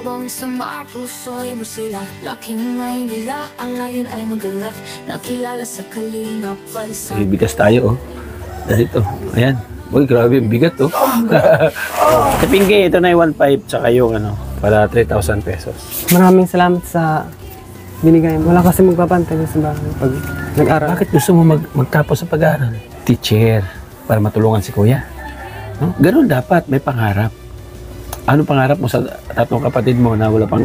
bang sa mga puso'y mo sila? Laking may nila, ang layon ay magalat. Nakilala sa Kalingap Balsa. Bigas tayo, oh. Dahil ito, ayan. Uy, grabe, bigat, oh. Sa Pinggay, ito na yung 1.5, tsaka yung ano, para 3,000 pesos. Maraming salamat sa binigay mo. Wala kasi magpapantay sa bahay pag nag-aral. Bakit gusto mo magtapos sa pag-aaral? Teacher, para matulungan si kuya. No? Ganun dapat, may pangarap. Ano pangarap mo sa tatlong kapatid mo na wala pang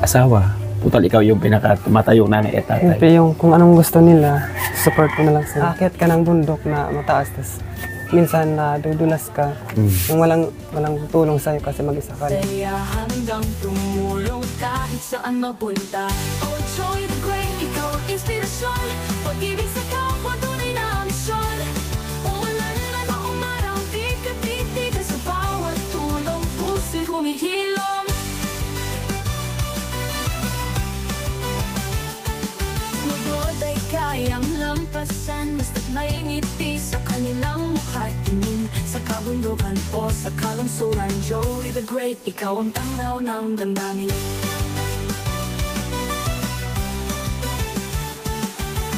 asawa? Total, ikaw yung pinaka-tumatayong nanay at tatay. Siyempre yung kung anong gusto nila, support ko na lang sila. Akit ka ng bundok na mataas, tas minsan na dudulas ka, yung walang tulong sa'yo kasi mag-isa ka. Kaya hanggang tumulong kahit saan mapunta. Oh, Joy the Great, ikaw ang inspirasyon. Pag-ibig sa kapwa, tunay na misyon. Umulan na na umaraw, di ka titigas sa bawat tulong. Puso'y humihilom. Lugod ay kayang lampasan, basta't may ngiti sa kanilang mukha. Tingin sa kabundukan o sa kalungsuran. Joey the Great, ikaw ang tanglaw ng damdamin.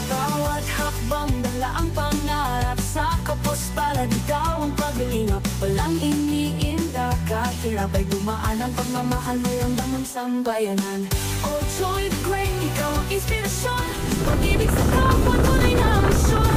Bawat hakbang dala ang pangarap sa kapos palad. Ikaw ang paglingap, walang iniinda. Kahirap ay dumaan ang pagmamahal mo yung damang sambayanan. Oh, Joey the Great, ikaw ang inspirasyon. Pag-ibig sa kapwa, tunay na misyon.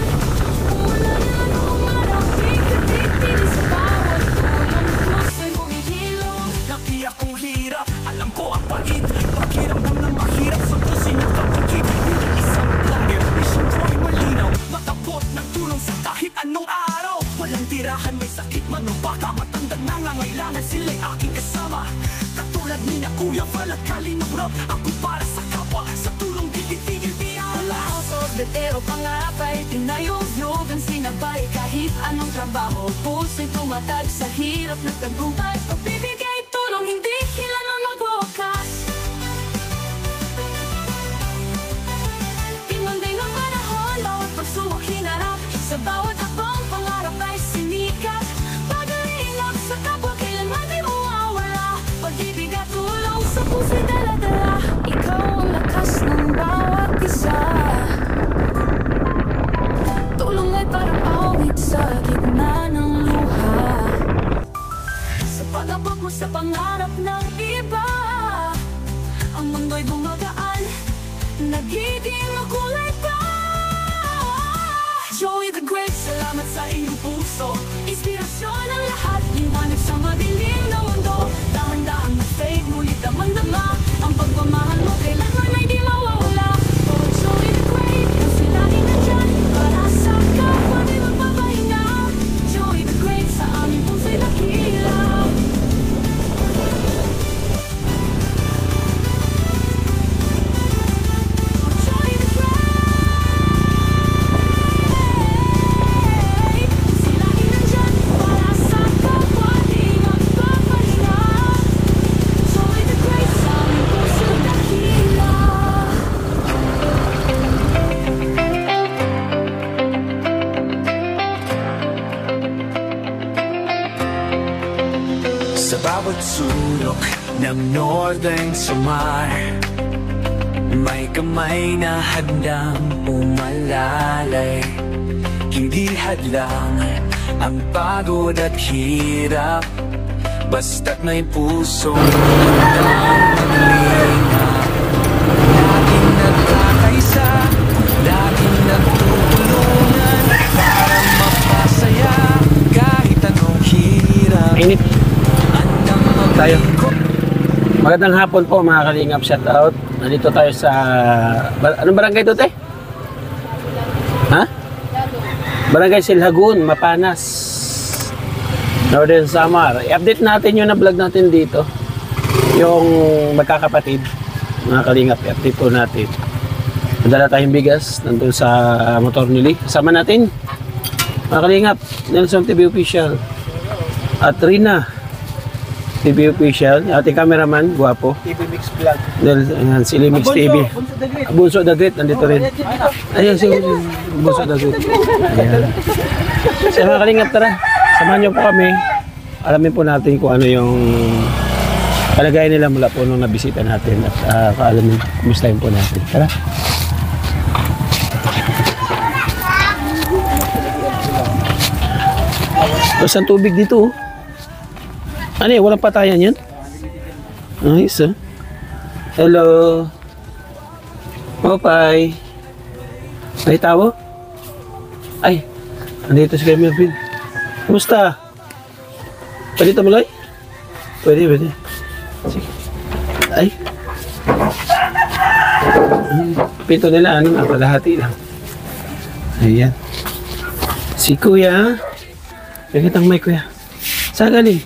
Umulan na umaraw, di ka titilis sa bawat tulong. Puso'y humihilom. Laki akong hirap, alam ko ang pait. Pakiramdam na mahirap sa pusin at kapatid. Hindi isang player, mission ko ay malinaw. Matapot ng tulong sa kahit anong araw. Walang tirahan, may sakit man o baka matanda na ngangailangan sila'y aking kasama. Katulad ni na Kuya Val at Kalingap Rob, ako para sa kapwa, sa tulong di titigil di ala. Betero pangarap ay tinayog-yogan sinabay. Kahit anong trabaho, puso'y tumatag sa hirap na tagumpay. Pagbibigay tulong, hindi kailanman magwakas. Imanday ng panahon, bawat pagsubok hinarap. Sa bawat hakbang, pangarap ay sinikat. Pag-iingat sa kapwa, kailanman di mawawala. Pag-ibig at tulong sa puso'y dala-dala. Ikaw ang lakas ng bawat isa. Tulong ay parang awit sa gitna ng luha. Sa pag-abot mo sa pangarap ng iba, ang mundo'y bumagaan, nagiging makulay pa. Joey the Great, salamat sa iyong puso. Inspirasyon ang lahat, liwanag sa madilim na mundo. Dahan-dahan na fade, ngunit damang-dama. Ang pagmamahal mo kailanman ay di mawawala. Oh, Joey the Great, kasi lagi nandyan para sa kapwa di magpapahinga. Joey the Great, sa aming puso'y dakila. Joey the Great, kasi lagi nandyan para sa kapwa di magpapahinga. Joey the Great, sa aming puso'y dakila. Sa bawat sulok ng Northern Samar, may kamay na handang umalalay. Hindi hadlang ang pagod at hirap, basta't may puso handang maglingap. Laging nagkakaisa, laging nagtutulungan para mapasaya kahit anong hirap. Init Andang tayo. maglingkod. Magandang hapon po mga Kalingap, shout out. Nandito tayo sa... Anong barangay ito, te? Ha? Barangay Silhagun, Mapanas, Northern Samar. I-update natin yung na-vlog natin dito. Yung magkakapatid, mga Kalingap, i-update po natin. Nadala tayong bigas nandun sa motor nili. Kasama natin, mga Kalingap, Nelson TV Official. At Rina TV Official, ating cameraman, guwapo. TV Mix Vlog. Ayan, si Limix TV. Bunso the Great, nandito rin. Ayan, si Bunso the Great. Ayan. Sa mga Kalingap, tara, samahan niyo po kami. Alamin po natin kung ano yung Kalagayan nila mula po nung nabisita natin at kaalamin, kumustahin po natin. Tara. Tapos ang tubig dito, oh. Ano eh, walang patayan yan? Nice, ah. Hello. Popeye. May tao? Ay, andito si Kuya Melvin. Kumusta? Pwede tumuloy? Pwede, pwede. Sige. Ay. Pito nila, ano, kalahati lang. Ayan. Si Kuya. Pakitang may Kuya. Saan galing?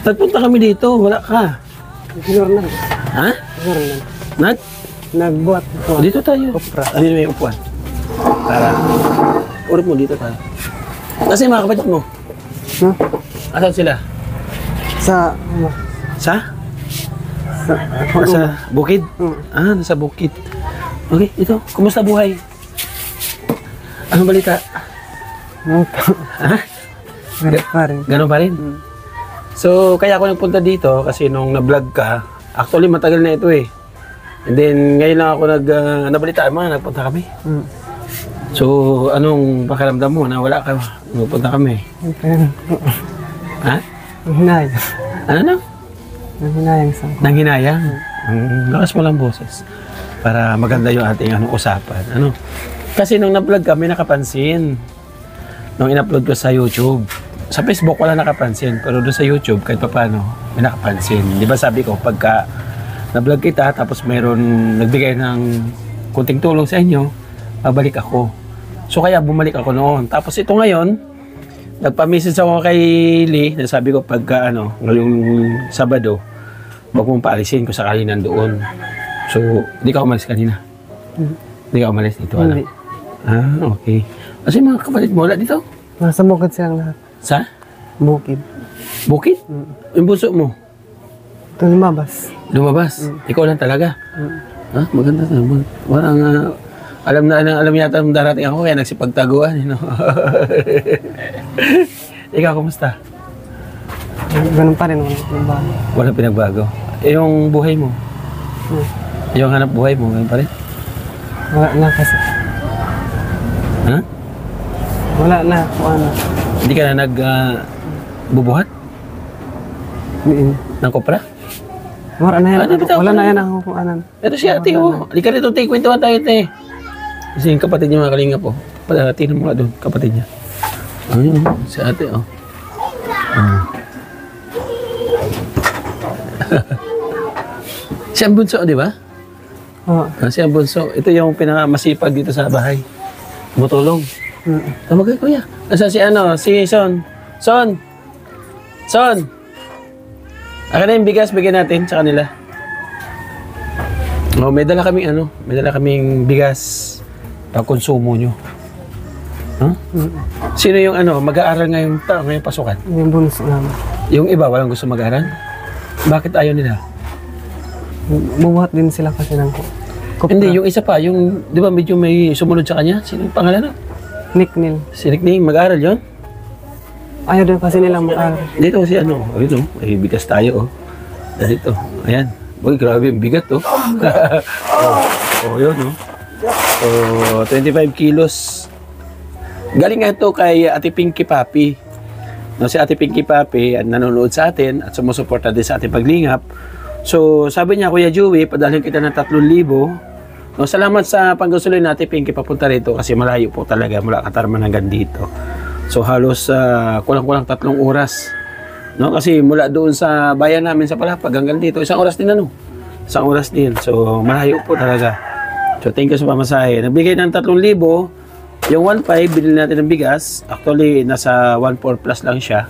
Nagpunta kami dito, wala ka. Siguro na. Ha? Siguro na. Nagbuhat po. Dito tayo. Kopra. Ano yung may upuan? Para, urip mo dito tayo. Kasi mga kapatid mo, No? asan sila? Sa, ano? Sa? Sa, Nasa bukid? Mm. Ah, nasa bukid. Okay, ito. Kumusta buhay? Anong balita? Ha? Ganit pa rin. Ganun pa rin? So, kaya ako nagpunta dito kasi nung na-vlog ka, actually matagal na ito eh. And then, ngayon lang ako nabalitaan mo, nagpunta kami. Mm. So, anong pakiramdam mo na wala ka? Nagpunta kami. Ha? Hinayang. Ano na? Hinayang sa Nang hinayang. Lakas mo lang boses. Para maganda yung ating usapan. Ano? Kasi nung na-vlog ka, may nakapansin. Nung in-upload ko sa YouTube. Sa Facebook, wala nakapansin. Pero doon sa YouTube, kahit pa paano, may nakapansin. Di ba sabi ko, pagka na-vlog kita, tapos mayroon nagbigay ng kunting tulong sa inyo, babalik ako. So kaya bumalik ako noon. Tapos ito ngayon, nagpa-message ako kay Lee, na sabi ko pagka ngayong Sabado, wag mong paalisin kung sakali nandoon. So, hindi ka umalis kanina? Hindi ka umalis dito? Hindi. Ah, okay. Kasi mga kapatid mo, wala dito? Nasa bukid silang lahat. Sa? Bukid. Bukid? Yung bunso mo? Ito lumabas. Lumabas? Ikaw lang talaga? Ah, maganda naman. Parang, alam yata nung darating ako, kaya nagsipagtaguan. Ikaw, kumusta? Ganun pa rin. Walang Walang pinagbago. Eh, yung buhay mo? Yung hanap buhay mo, ganun pa rin? Wala na kasi. Ha? Wala na. Ano. Hindi ka na bubuhat ng kopra? Wala na yan. Ano, bitaw Wala ka na na. yan ang kukuanan. Ito si ate, oh. Halika rito, take kwentuhan tayo, te. Kasi yung kapatid niya, mga kalinga po. Tingnan mo nga doon, kapatid niya. Ayun, si ate, oh. Siya ang bunso, di ba? Oo. Siya ang bunso. Ito yung pinakamasipag dito sa bahay. Tumutulong. Tawag kayo, kuya. Nasa si si Son. Son! Son! Akin na yung bigas, bigyan natin sa kanila. Oh, may dala kaming bigas pang konsumo nyo. Huh? Sino yung mag-aaral ngayong pasukan? Yung bunso namin. Yung iba, walang gusto mag-aaral? Bakit ayaw nila? Bubuhat din sila kasi ng kopra. Hindi, yung isa pa, yung, di ba medyo may sumunod sa kanya? Sino yung pangalan? Nick Neil. Si Nick Ning, mag-aaral yun? Ayaw din kasi nilang mag-aaral. Dito si ayun may bigas tayo, oh. Dito, ayan. Uy, grabe yung bigat, oh. Yun, oh. So, 25 kilos. Galing nga ito kay Ate Pinky Papi. Si Ate Pinky Papi nanonood sa atin at sumusuporta din sa ating paglingap. So, sabi niya, Kuya Joey, padalhin kita ng 3,000. No, salamat sa panggustuloy natin, Pinky, papunta rito kasi malayo po talaga mula Katarman hanggang dito. So, halos kulang-kulang 3 oras. No, kasi mula doon sa bayan namin sa Palapag hanggang dito, 1 oras din 1 oras din. So, malayo po talaga. So, thank you sa pamasahe. Nagbigay ng 3,000. Yung 1,500, binili natin ng bigas. Actually, nasa 1,400 plus lang siya.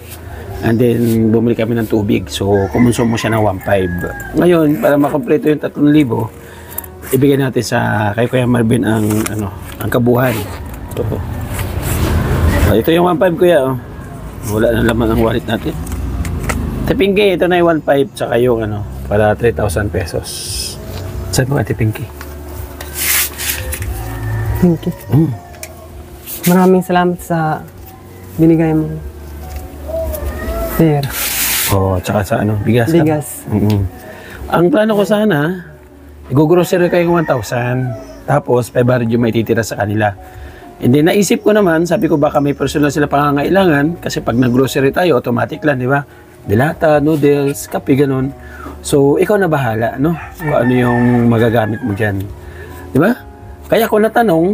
And then, bumili kami ng tubig. So, kumonsumo siya ng 1,500. Ngayon, para makompleto yung 3,000, ibigay natin sa kay Kuya Marvin ang kabuhan. Ito yung 1,500, Kuya. Oh. Wala na laman ang wallet natin. Tipinki, ito na yung 1,500 tsaka yung para 3,000 pesos. Saan mo, Tipinki? Thank you. Maraming salamat sa binigay mo. Sir. Oo, tsaka sa ano, bigas. bigas. Ang plano ko sana, i-grocery kayo ng 1,000, tapos 500 yung may titira sa kanila. Hindi, naisip ko naman, sabi ko baka may personal sila pangangailangan, kasi pag nag-grocery tayo, automatic lang, di ba? Dilata, noodles, kape, ganun. So, ikaw na bahala, no? Kung ano yung magagamit mo dyan. Di ba? Kaya ko natanong,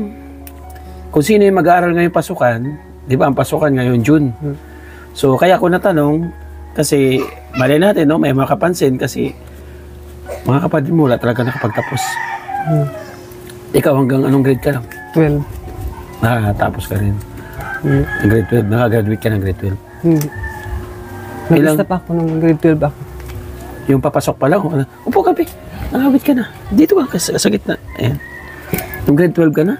kung sino yung mag-aaral ngayong pasukan, di ba, ang pasukan ngayon, June. So, kaya ko natanong, kasi malay natin, no? May makapansin, kasi mga kapatid mo, wala talaga nakapagtapos. Ikaw, hanggang anong grade ka lang? 12. Nakatapos ka rin. Grade 12, nakagraduate ka ng grade 12. Nag-stop ako nung grade 12 ako. Yung papasok pa lang, upo ka, Pi. Nakawit ka na. Dito ka, sa gitna. Ayan. Yung grade 12 ka na?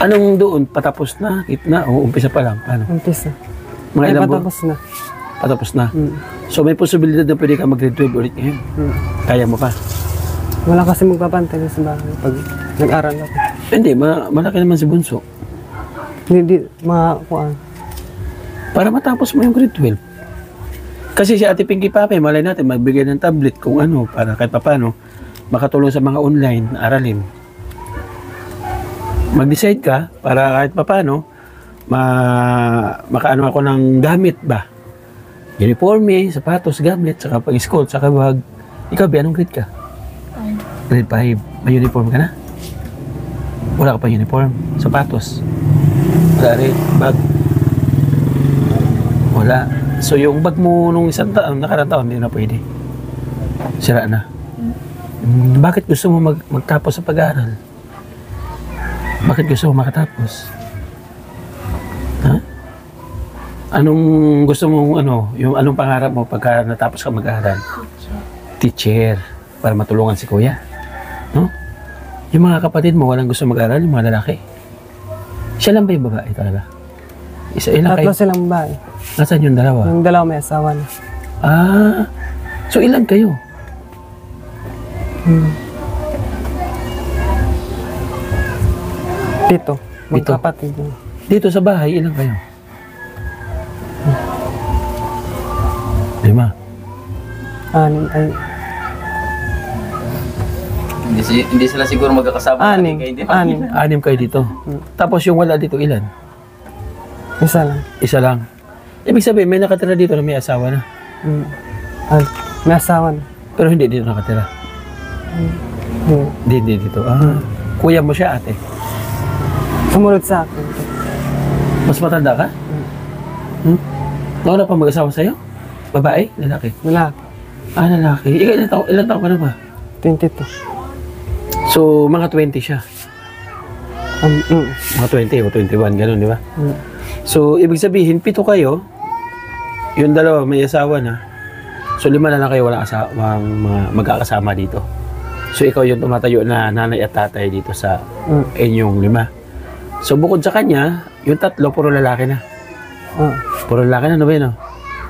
Anong doon? Patapos na? Gitna? O umpisa pa lang? Ano? Umpisa. Mga Ay, ilang buwan? patapos na. Patapos na? So may posibilidad na pwede ka mag-grade 12 ulit ngayon? Kaya mo pa? Wala kasi magpapantay sa bahay pag nag-aral ako. Hindi, malaki naman si Bunso. Hindi, makakuhaan. Para matapos mo yung grade 12. Kasi si Ate Pinky Pape, malay natin, magbigay ng tablet kung ano, para kahit papano, makatulong sa mga online na aralin. Mag-decide ka, para kahit papano, makaano ako ng gamit ba? Uniforme, sapatos, gamit, saka pag-school, saka bag. Ikaw, Bi, anong grade ka? Grade 5. May uniform ka na? Wala ka pa uniform? Sapatos? Wala rin. Bag? Wala. So, yung bag mo nung isang taon, nakarang taon, hindi na pwede. Sira na. Bakit gusto mo magtapos sa pag-aaral? Bakit gusto mo makatapos? Ha? Anong gusto mong, yung anong pangarap mo pagka natapos ka mag-aaral? Teacher. Para matulungan si kuya. No? Yung mga kapatid mo, walang gusto mag-aaral, yung mga lalaki. Siya lang ba yung babae talaga? Ilan kayo? Tatlo silang bahay. Nasaan yung dalawa? Yung dalawa may asawa na. So ilan kayo? Pito. Magkapatid. Dito sa bahay, ilan kayo? 5. 6. Ay, Hindi sila siguro magkakasama. 6. 6 kayo dito. Tapos yung wala dito, ilan? Isa lang. Isa lang. Ibig sabihin, may nakatira dito na may asawa na. May asawa na. Pero hindi dito nakatira. Hindi dito. Kuya mo siya, ate. Sumunod sa akin. Mas matanda ka? Nauna pa mag-asawa sa'yo? Babae? Lalaki? Lalaki. Lalaki. Ikaw, ilan taon ka na ba? 22. So, mga 20 siya. Mga 20 o 21, gano'n, di ba? So, ibig sabihin, 7 kayo. Yung dalawa, may asawa na. So, 5 na lang kayo walang asawang mga magkakasama dito. So, ikaw yung tumatayo na nanay at tatay dito sa inyong 5. So, bukod sa kanya, yung 3, puro lalaki na. Puro lalaki na, no ba yun?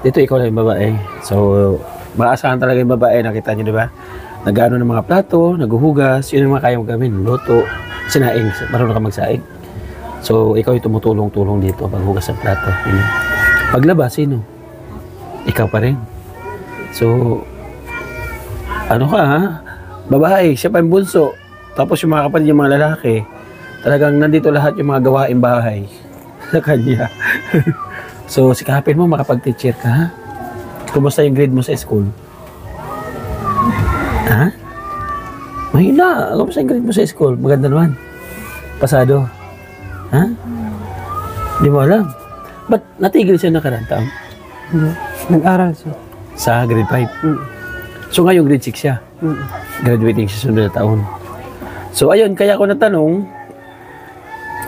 Dito, ikaw lang yung babae. So, maasahan talaga yung babae, nakita nyo, di ba? Nag-ano ng mga plato, naghuhugas, yun yung mga kayang gawin, luto, sinaing, marunong ka magsaing. So, ikaw yung tumutulong-tulong dito, paghugas ng plato. Yun. Paglabas, sino? Ikaw pa rin. So, ano ka, ha? Babae, siya pa yung bunso. Tapos yung mga kapatid, yung mga lalaki, talagang nandito lahat yung mga gawaing bahay sa kanya. So, sikapin mo, makapag-teacher ka, ha? Kumusta yung grade mo sa school? Ha? Mahina. Kumusta yung grade mo sa school? Maganda naman. Pasado. Ha? Di mo alam. Ba't natigil siya nakarang taon? Nag-aral siya. Sa grade 5? So ngayon grade 6 siya? Graduating siya sunod na taon. So ayun, kaya ako natanong,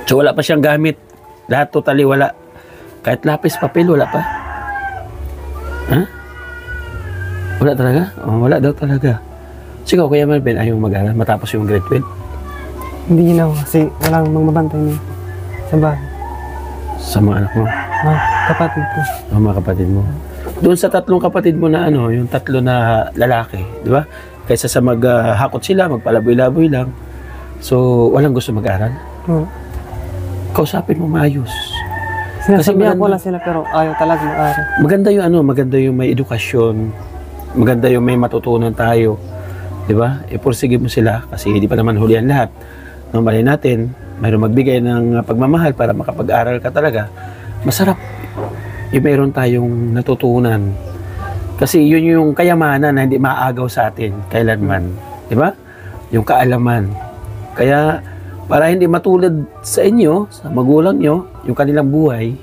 so wala pa siyang gamit. Lahat totally wala. Kahit lapis, papel, wala pa. Ha? Wala talaga? Wala daw talaga. Sigaw, Kuya Melvin, ayaw mag-aral matapos yung grade 12? Hindi na kasi walang magbabantay niya sa bahay. Sa mga anak mo? Kapatid ko. Mga kapatid mo. Doon sa 3 kapatid mo na yung 3 na lalaki, di ba? Kaysa sa maghakot sila, magpalaboy-laboy lang. So, walang gusto mag-aral. Kausapin mo maayos. Sinasabihan ko maganda- lang sila pero ayaw talaga mag-aral. Maganda yung maganda yung may edukasyon, maganda yung may matutunan tayo. 'Di ba? Ipursige mo sila kasi hindi pa naman huli ang lahat. No, mali natin, mayroong magbigay ng pagmamahal para makapag-aral ka talaga. Masarap yung mayroon tayong natutunan. Kasi yun yung kayamanan na hindi maagaw sa atin kailanman. 'Di ba? Yung kaalaman. Kaya para hindi matulad sa inyo, sa magulang nyo, yung kanilang buhay,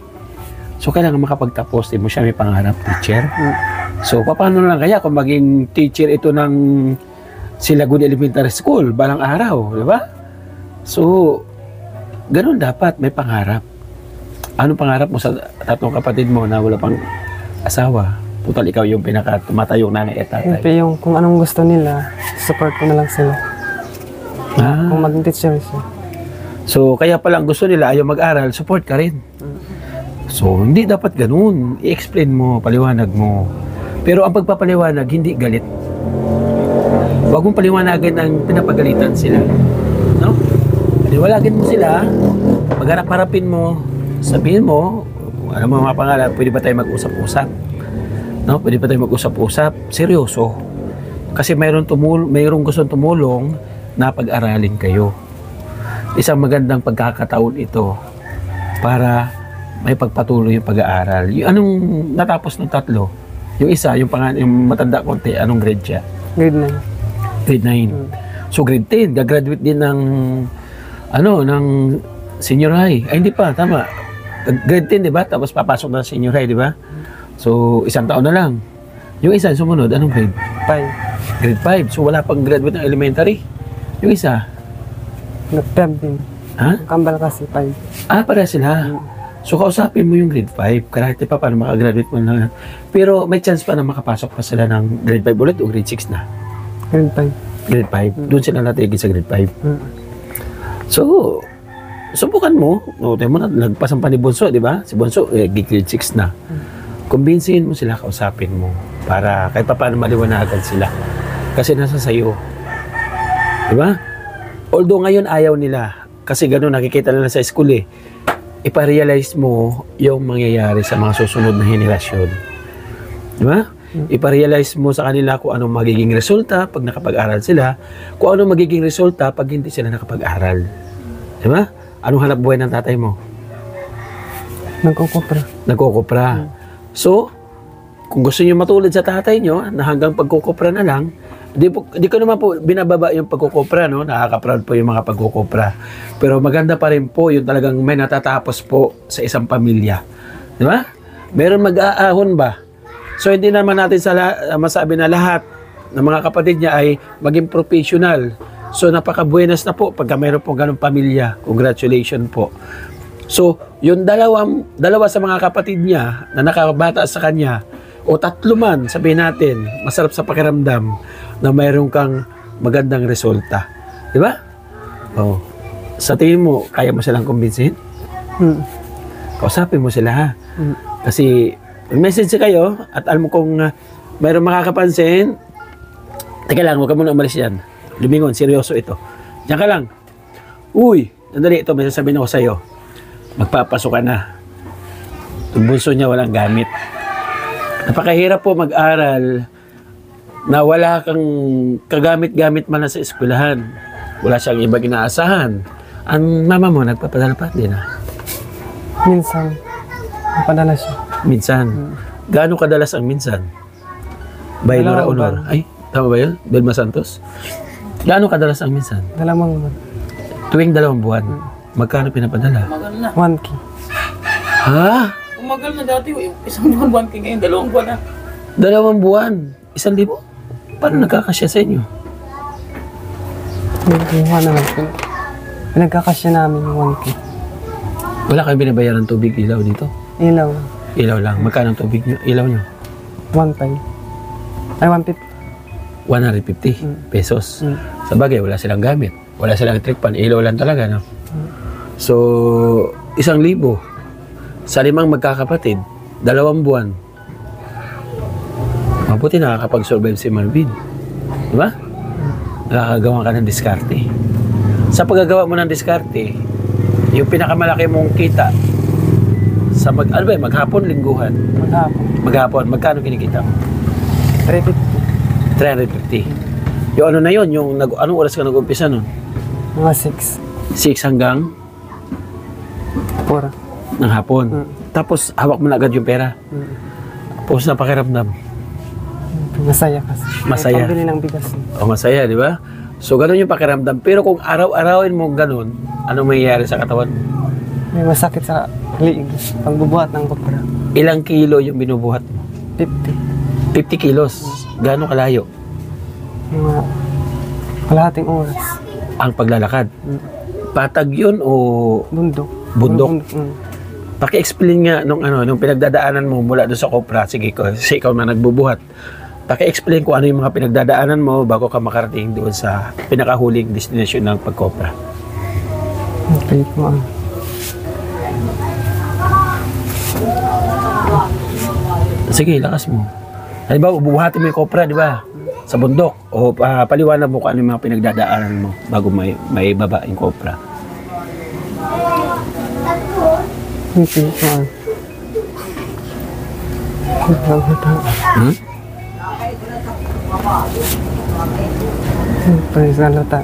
so kailangan makapagtapos. Di mo siya may pangarap, teacher. So, paano lang kaya kung maging teacher ito ng Silagud Elementary School, balang araw, di ba? So, ganun dapat, may pangarap. Ano pangarap mo sa tatlong kapatid mo na wala pang asawa? Total, ikaw yung pinaka-tumatayong nanay at tatay. Siyempre yung kung anong gusto nila, support ko na lang sila. Ah. Kung maging teacher siya. So, kaya palang gusto nila ayaw mag-aral, support ka rin. So, hindi dapat ganun. I-explain mo, paliwanag mo. Pero ang pagpapaliwanag, hindi galit. Huwag mong paliwanagin ang pinapagalitan sila. No? Paliwanagin mo sila, pagharap-harapin mo, sabihin mo, alam mo mga pangalan, pwede ba tayo mag-usap-usap? No? Pwede ba tayo mag-usap-usap? Seryoso. Kasi mayroong gustong tumulong na pag-aralin kayo. Isang magandang pagkakataon ito para may pagpatuloy yung pag-aaral. Yung anong natapos ng tatlo? Yung isa, yung matanda konti, anong grade siya? Grade 9. Grade 9. So grade 10, gagraduate din ng ng senior high. Ay hindi pa, tama. Grade 10, di ba? Tapos papasok na senior high, di ba? So isang taon na lang. Yung isa, sumunod, anong grade? 5. Grade 5. So wala pang graduate ng elementary. Yung isa, Nag-5 din. ha? Kambal kasi 5. Para sila. So, kausapin mo yung grade 5. Kahit pa paano makagraduate mo na. Pero may chance pa na makapasok pa sila ng grade 5 ulit o grade 6 na. Grade 5. Grade 5. Doon sila natigil sa grade 5. Mm. So, subukan mo. O, tayo mo na, nagpasan pa ni Bonso, di ba? Si Bonso, grade 6 na. Kumbinsihin mo sila, kausapin mo. Para kahit pa paano maliwanagan sila. Kasi nasa sayo. Di ba? Although ngayon ayaw nila, kasi gano'n nakikita nila sa school iparealize mo yung mangyayari sa mga susunod na henerasyon. Di ba? Iparealize mo sa kanila kung anong magiging resulta pag nakapag-aral sila, kung anong magiging resulta pag hindi sila nakapag-aral. Di ba? Anong hanap buhay ng tatay mo? Nagkukupra. Nagkukupra. So, kung gusto niyo matulad sa tatay niyo na hanggang pagkukupra na lang, di ko naman po binababa yung pagkukopra, no? Nakaka-proud po yung mga pagkukopra. Pero maganda pa rin po yung talagang may natatapos po sa isang pamilya. Di ba? Meron mag-aahon ba? So, hindi naman natin masabi na lahat ng mga kapatid niya ay maging professional. So, napaka-buenas na po pagka mayroon po ganong pamilya. Congratulations po. So, yung dalawa sa mga kapatid niya na nakabata sa kanya, o tatlo man, sabihin natin, masarap sa pakiramdam na mayroon kang magandang resulta. Di ba? Oh. Sa tingin mo, kaya mo silang kumbinsihin? Kausapin mo sila, ha? Kasi, mag-message kayo at alam mo kung mayroong makakapansin, teka lang, huwag ka muna umalis yan. Lumingon, seryoso ito. Diyan ka lang. Uy, nandali ito, may sasabihin ako sa'yo. Magpapasok ka na. Yung bunso niya walang gamit. Napakahirap po mag-aral na wala kang kagamit-gamit man na sa eskwelahan. Wala siyang ibang inaasahan. Ang mama mo, nagpapadala pa din, ha? Minsan, napadala siya. Minsan. Gaano kadalas ang minsan? By Nora Dalawang Honor. Ay, tama ba yun? Belma Santos? Gaano kadalas ang minsan? 2 buwan. Tuwing 2 buwan. Magkano pinapadala? Umagal na. 1K. Ha? Umagal na dati. Isang buwan ngayon, 2 buwan na. 2 buwan? 1,000? Paano nagkakasya sa inyo? Nagkuha na lang. Pinagkakasya namin yung 1K. Wala kayong binabayaran tubig, ilaw dito? Ilaw. Ilaw lang. Magkano ang tubig nyo? Ilaw nyo? 1.5. Ay, 150. 150 pesos. Sa bagay, wala silang gamit. Wala silang electric pan. Ilaw lang talaga, no? So, 1,000. Sa 5 magkakapatid, 2 buwan. Mabuti nakakapag-survive si Marvin. Diba? Nakakagawa ka ng diskarte. Sa paggagawa mo ng diskarte, yung pinakamalaki mong kita Sa ano ba, maghapon, lingguhan? Maghapon. Maghapon, magkano kinikita mo? 350. 350. Yung ano na yun, yung anong oras ka nag-umpisa nun? Mga 6. 6 hanggang 4. ng hapon. Tapos hawak mo na agad yung pera. Tapos na pakiramdam. Masaya kasi. Masaya. May pambili ng bigas. O masaya, di ba? So ganun yung pakiramdam. Pero kung araw-arawin mo ganun, ano mangyayari sa katawan? May masakit sa liig. Pagbubuhat ng kopra. Ilang kilo yung binubuhat mo? 50. 50 kilos. Gaano kalayo Mga kalahating oras. ang paglalakad? Patag yun o Bundok. bundok? Mm. Paki-explain nga nung pinagdadaanan mo mula doon sa kopra. Sige, kasi ikaw na nagbubuhat. Paki-explain ko ano yung mga pinagdadaanan mo bago ka makarating doon sa pinakahuling destination ng pagkopra. Okay po. Sige, lakas mo. Halimbawa, bubuhatin mo yung kopra, di ba? Sa bundok. O paliwanag mo kung ano yung mga pinagdadaanan mo bago may baba yung kopra. Okay po. Hmm? Pagsalata.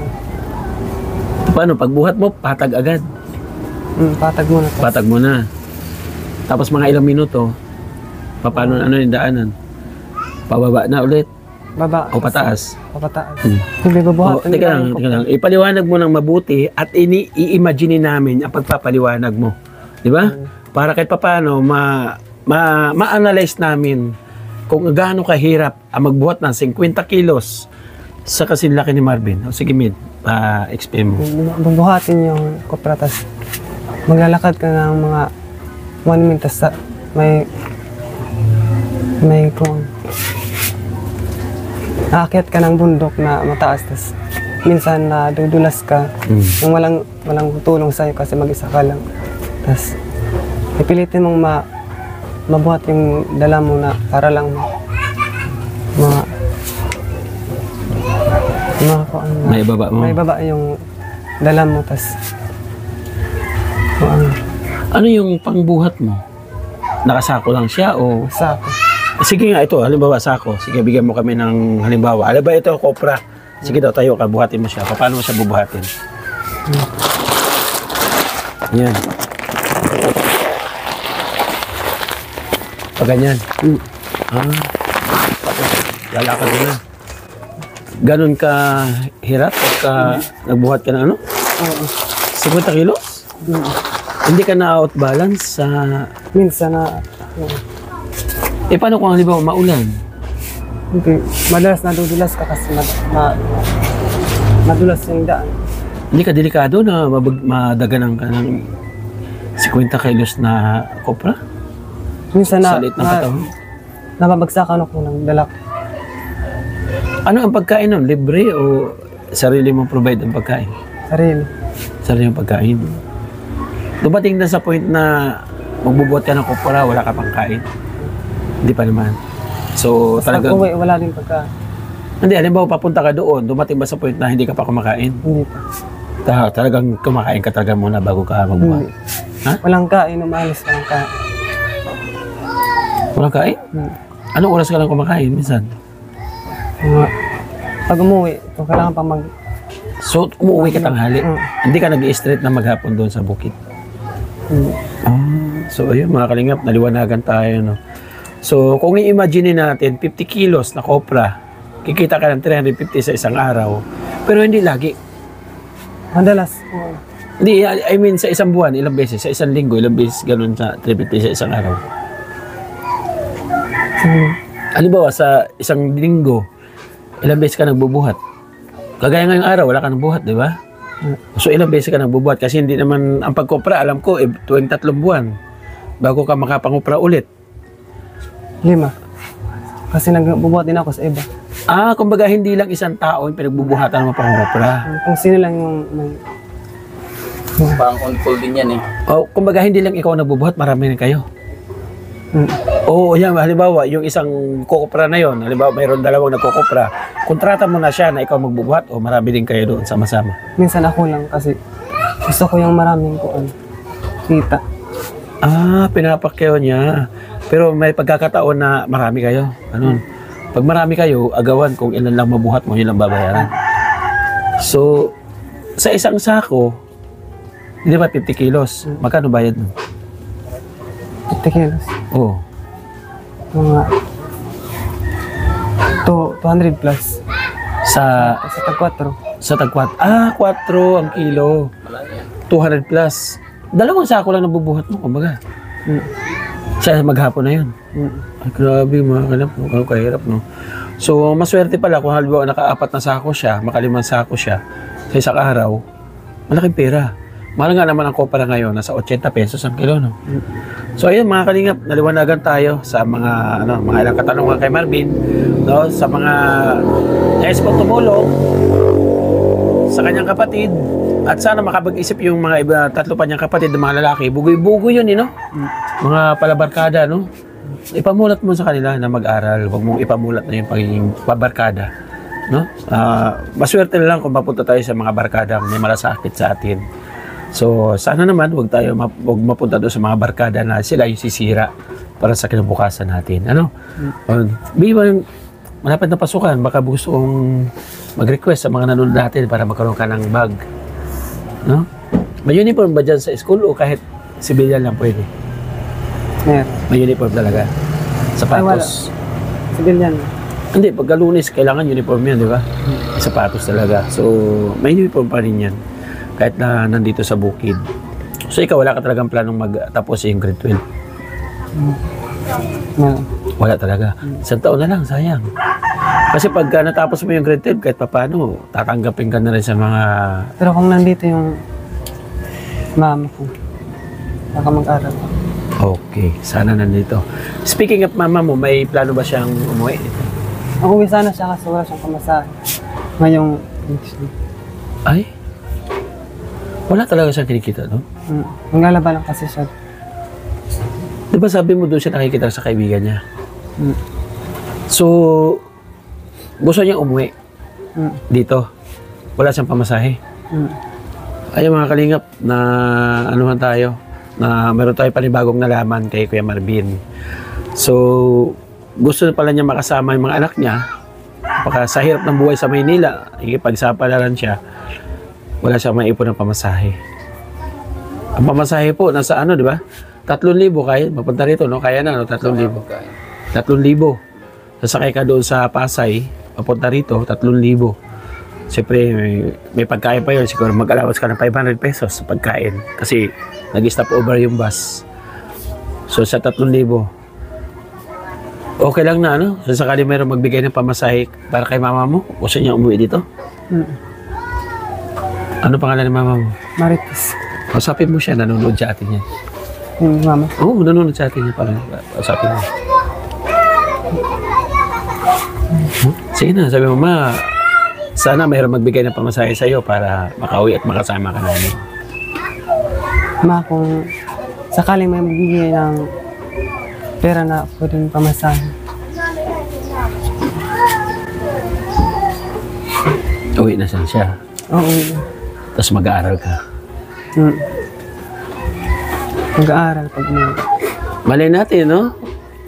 Paano? Pagbuhat mo, patag agad. Patag muna. Patag mo na. Tapos mga ilang minuto, paano yung daanan? Pababa na ulit Baba. o pataas? Papataas. Hmm. Hindi babuhat. Teka lang. Ipaliwanag mo ng mabuti at i-imagine namin ang pagpapaliwanag mo. Di ba? Para kahit papaano, ma-analyze namin kung gaano kahirap ang magbuhat ng 50 kilos sa kasinlaki ni Marvin. O sige, Mid, explain mo. Bubuhatin yung kopra, tas maglalakad ka ng mga 1 minute, tas may kung aakyat ka ng bundok na mataas, tas minsan na dudulas ka yung walang tulong sa'yo kasi mag-isa ka lang, tas ipilitin mong mabuhat yung dala mo na para lang May baba mo. may baba yung dala mo, tas Ano yung pangbuhat mo? Nakasako lang siya o... sako. Sige nga, ito, halimbawa sako. Sige, bigyan mo kami ng halimbawa. Halimbawa ito, kopra. Sige daw, tayo ka, buhatin mo siya. Paano mo siya bubuhatin? Yan. Pag ganyan. Lalakad mo na. Ganon ka hirap pagka nagbuhat ka na ano? 50 kilos? Hindi ka na out balance sa... Minsan na paano kung halimbawa maulan? hindi, madalas nadudulas ka kasi madulas yung daan. Hindi ka delikado na madaganan ka ng 50 kilos na kopra? Minsan Sa liit ng katawan? nababagsakan ako ng dalak. Ano ang pagkain nun? Libre o sarili mong provide ang pagkain? Sarili. Sarili mong pagkain. Dumating na sa point na magbubuhat ka ng kopra, wala ka pang kain? Hindi pa naman. So Pag talagang... uwi, wala din pagka. Hindi, halimbawa papunta ka doon, dumating ba sa point na hindi ka pa kumakain? Hindi pa. Talagang kumakain ka talaga muna bago ka magbuhat? Hindi. Ha? Walang kain, umalis walang kain. Walang kain? Anong oras ka lang kumakain minsan? Pag umuwi, kung kailangan pa So, umuwi ka tanghali? Hindi ka nag-i-straight na maghapon doon sa bukid? So, ayun mga kalingap, naliwanagan tayo, no? So, kung i-imagine natin, 50 kilos na kopra, kikita ka ng 350 sa isang araw, pero hindi lagi. madalas. Hindi, I mean, sa isang buwan, ilang beses, sa isang linggo, ilang beses, ganun sa 350 sa isang araw. Halimbawa, sa isang linggo, ilang beses ka nagbubuhat? Kagaya ngayong araw, wala ka nang buhat, di ba? So, ilang beses ka nagbubuhat? Kasi hindi naman, ang pagkopra, alam ko, tuwing 3 buwan, bago ka makapangopra ulit. 5. Kasi nagbubuhat din ako sa iba. Kumbaga, hindi lang isang tao yung pinagbubuhatan ng pangopra. Kung sino lang yung Parang control din yan eh. O, kumbaga, hindi lang ikaw nagbubuhat, marami rin kayo. Oo, yan. Halimbawa, yung isang kokopra na yon, halimbawa, mayroon 2 nagkokopra, kontrata mo na siya na ikaw magbubuhat o marami din kayo doon sama-sama. minsan ako lang kasi gusto ko yung maraming kita. Pinapakyaw niya. Pero may pagkakataon na marami kayo. Ano? Pag marami kayo, agawan kung ilan lang mabuhat mo, yun lang babayaran. So, sa isang sako, hindi ba 50 kilos? Magkano bayad mo? 50 kilos. Oo. Mga 200 plus. Sa Sa tag 4. tagkwat. 4 ang kilo. 200 plus. Dalawang sako lang nabubuhat mo, kumbaga. Siya maghapon na yun. Ay, grabe mga kanap, ano kahirap, no? So, maswerte pala kung halimbawa naka-4 na sako siya, maka-5 sako siya, sa isang araw, malaking pera. Mahal nga naman ang kopra ngayon, nasa 80 pesos ang kilo, no? So, ayun mga kalingap, naliwanagan tayo sa mga, mga ilang katanungan kay Marvin, no? Sa mga nais po tumulong sa kanyang kapatid, at sana makapag-isip yung mga iba, 3 pa niyang kapatid, ng mga lalaki, bugoy-bugoy yun, no? Mga palabarkada, no? Ipamulat mo sa kanila na mag-aral. Huwag mong ipamulat na yung pagiging pabarkada. No? Maswerte na lang kung mapunta tayo sa mga barkada may malasakit sa atin. So, sana naman huwag mapunta doon sa mga barkada na sila yung sisira para sa kinabukasan natin. Ano? Biba yung malapit na pasukan, baka gusto kong mag-request sa mga nanonood natin para magkaroon ka ng bag. No? May uniform ba dyan sa school o kahit civilian lang pwede? Meron. May uniform talaga. Sapatos. Civilian. Hindi, pagka Lunes, kailangan uniform yan, di ba? Sapatos talaga. So, may uniform pa rin yan. Kahit na nandito sa bukid. So, ikaw, wala ka talagang planong magtapos yung grade 12? Meron. Wala talaga. Isang taon na lang, sayang. Kasi pagka natapos mo yung grade 12, kahit paano, tatanggapin ka na rin sa mga... Pero kung nandito yung mama ko, baka mag-aral. Okay, sana nandito. Speaking of mama mo, may plano ba siyang umuwi? Ang uwi sana siya kasi wala siyang pamasahe. Ngayong Ay? Wala talaga siyang kinikita, no? Nanglalaban lang kasi siya. Di ba sabi mo doon siya nakikita sa kaibigan niya? So, gusto niyang umuwi dito. Wala siyang pamasahe. Ayun mga kalingap, na anuhan tayo, na meron tayo panibagong nalaman kay Kuya Marvin. So, gusto pala niya makasama yung mga anak niya. Baka sa hirap ng buhay sa Maynila, ikipagsapalaran siya, wala siyang maipon ng pamasahe. Ang pamasahe po, nasa di ba? 3,000 kaya, mapunta rito, no? Kaya na, no? 3,000. 3,000. Sasakay ka doon sa Pasay, papunta rito, 3,000. Siyempre, may pagkain pa yun. Siguro mag-alawas ka ng 500 pesos sa pagkain. Kasi nag-stop over yung bus. So, sa 3,000. Okay lang na, ano? So, sakali mayroong magbigay ng pamasahe para kay mama mo, gusto niya umuwi dito? Ano pangalan ng mama mo? Marites. Usapin mo siya, nanonood sa atin yan. Yung mama. Oo, nanonood sa atin yan. Usapin mo. Sige na, sabi mo, ma, sana mayroong magbigay ng pamasahe sa'yo para makauwi at makasama ka namin. Ma, kung sakaling may magbigay ng pera na pwedeng pamasahe. Uwi na siya. Oo. Tapos mag-aaral ka. Mag-aaral pag may... Malay natin, no?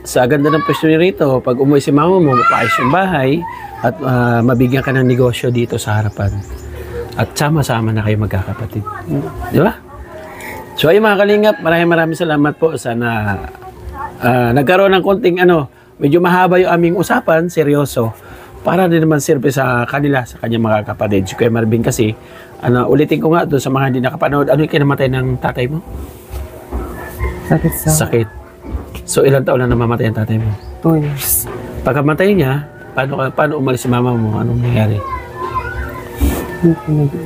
Sa ganda ng pwesto niyo rito, pag umuwi si mama mo, mapaayos yung bahay at mabigyan ka ng negosyo dito sa harapan. At sama-sama na kayo magkakapatid. Di ba? So ayun mga kalingap, maraming salamat po. Sana nagkaroon ng konting medyo mahaba yung aming usapan, seryoso. Para din naman sirpe sa kanila, sa kanyang mga kapatid. Si Kuya Marvin kasi, ulitin ko nga doon sa mga hindi nakapanood, ano yung kinamatay ng tatay mo? Sakit sa... Sakit. So ilang taon na namamatay ang tatay mo? 2 years. Pagkamatay niya, paano umalis si mama mo? Anong nangyari?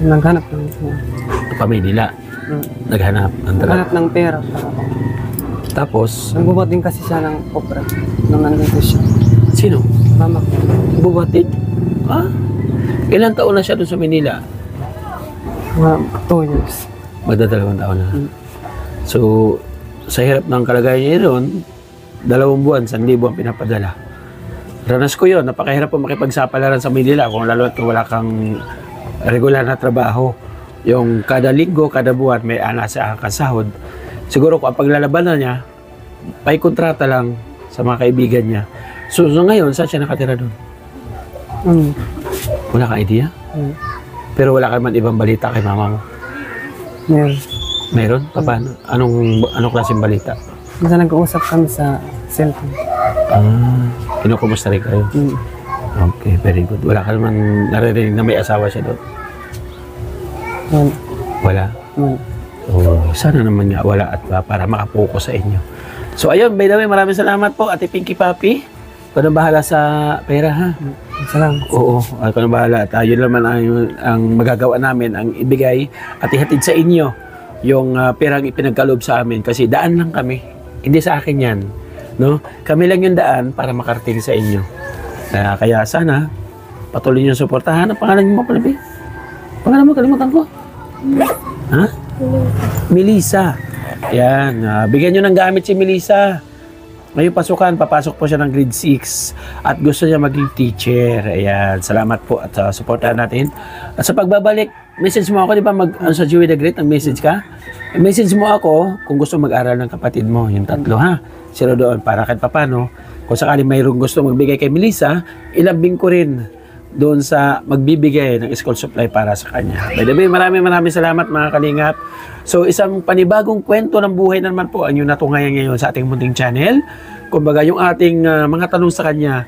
Naghanap ng... Pamilya. Naghanap. Naghanap ng pera. Tapos, Nagbubat din kasi siya ng opera nung nandito siya. sino? Mama ko. Bubatid? Ah? Ilang taon na siya doon sa Manila? Mga 2 years. Magdadalawang taon na. So, sa hirap ng kalagayan niya doon, 2 buwan, 1,000 ang pinapadala. Ranas ko yun, napakahirap po makipagsapalaran sa Manila kung lalo at wala kang regular na trabaho. Yung kada linggo, kada buwan, may ana sa kasahod. siguro kung ang paglalabanan niya, may kontrata lang sa mga kaibigan niya. So ngayon, saan siya nakatira doon? Wala kang idea? Pero wala ka man ibang balita kay mama mo? Meron. Meron? Paano? Anong klaseng balita? Minsan nag-uusap kami sa cellphone. Kinukumusta rin kayo? Okay, very good. Wala ka naman naririnig na may asawa siya doon? Wala? Oh, sana naman nga wala at para makapokus sa inyo. So ayun, by the way, maraming salamat po, Ate Pinky Papi. Ikaw na bahala sa pera, ha? Salamat. Oo, ikaw na bahala. At yun naman ang magagawa namin, ang ibigay at ihatid sa inyo yung perang ipinagkaloob sa amin. Kasi daan lang kami. Hindi sa akin yan. No? Kami lang yung daan para makarating sa inyo. Kaya sana, patuloy nyo suportahan. Ang pangalan mo pala, pangalan mo, kalimutan ko. Ha? Melissa. Yan. Bigyan nyo ng gamit si Melissa. Ngayong pasukan, papasok po siya ng grade 6 at gusto niya maging teacher. Ayan. Salamat po at supportahan natin. At sa pagbabalik, message mo ako, di ba, sa Joey the Great, ang-message ka? Message mo ako kung gusto mag-aral ng kapatid mo, yung tatlo, ha? Sino doon, para kahit papano, kung sakali mayroong gusto magbigay kay Melissa, ilambing ko rin doon sa magbibigay ng school supply para sa kanya. By the way, maraming salamat mga kalingap. So, isang panibagong kwento ng buhay na naman po ang yung natungayan ngayon sa ating munting channel. Kumbaga, yung ating mga tanong sa kanya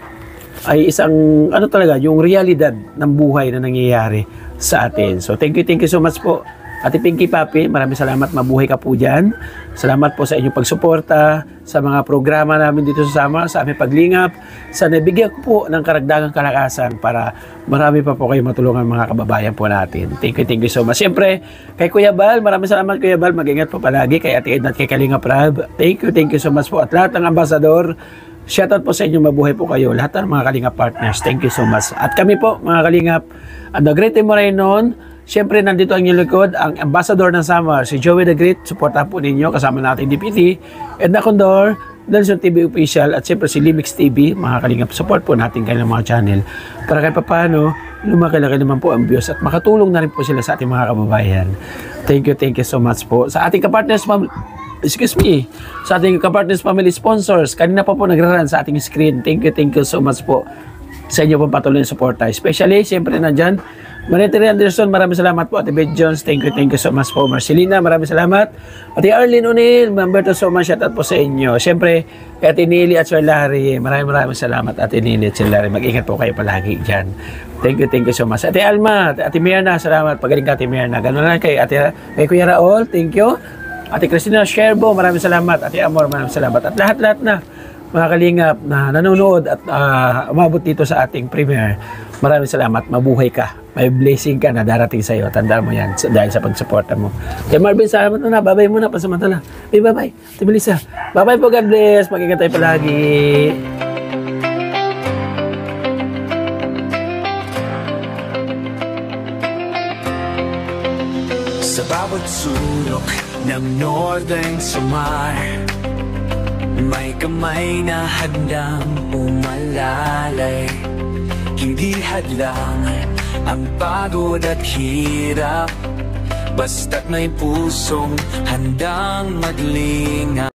ay isang, talaga, yung realidad ng buhay na nangyayari sa atin. So, thank you so much po. Ate Pinky Papi, maraming salamat, mabuhay ka po dyan. Salamat po sa inyong pagsuporta sa mga programa namin dito sa Sama, sa aming paglingap. Sana bigyan ko po ng karagdagang kalakasan para marami pa po kayo matulungan mga kababayan po natin. Thank you so much. Siyempre, kay Kuya Bal, maraming salamat Kuya Bal. Mag-ingat po palagi kay Ate Edna at kay Kalinga Prab. Thank you so much po. At lahat ng ambasador, shoutout po sa inyo, mabuhay po kayo. Lahat ng mga Kalingap partners, thank you so much. At kami po, mga Kalingap, at The Great Moreno, siyempre nandito ang inyong likod, ang ambassador ng Samar, si Joey the Great. Supportahan po ninyo, kasama natin DPT, Edna Condor, Nelson TV Official, at siyempre si Limix TV, mga Kalingap. Support po natin kanilang mga channel para kahit paano, lumaki-laki naman po ang views at makatulong na rin po sila sa ating mga kababayan. Thank you so much po. Sa ating kapartners, sa ating kapartners family sponsors, kanina pa po nagra-run sa ating screen. Thank you so much po sa inyo pong patuloy na suporta. Especially, siyempre nandyan, Manetary Anderson, maraming salamat po. Ate Beth Jones, thank you so much po. Marcelina, maraming salamat. Ate Arlene O'Neill, member to so much, shout out po sa inyo. Siyempre, kay Ate Nili at Sir Larry, maraming salamat Ate Nili at Sir Larry. Mag-ingat po kayo palagi dyan. Thank you so much. Ate Alma, Ate Mirna, salamat. Pagaling ka Ate Mirna. Ganun lang kay Kuya Raul, thank you. Ate Christina Sherbo, maraming salamat. Ate Amor, maraming salamat. At lahat na mga Kalingap na nanonood at umabot dito sa ating premiere. Maraming salamat. Mabuhay ka. May blessing ka na darating sa iyo. Tandaan mo yan dahil sa pagsuporta mo. Kaya Marvin, salamat na. Babay muna pasamantala. Bye. Ate Melissa. Bye po. God bless. Mag-ingat tayo palagi. Sa bawat sulok ng Northern Samar, may kamay na handang umalalay. Hindi hadlang ang pagod at hirap, basta't may pusong handang maglinga.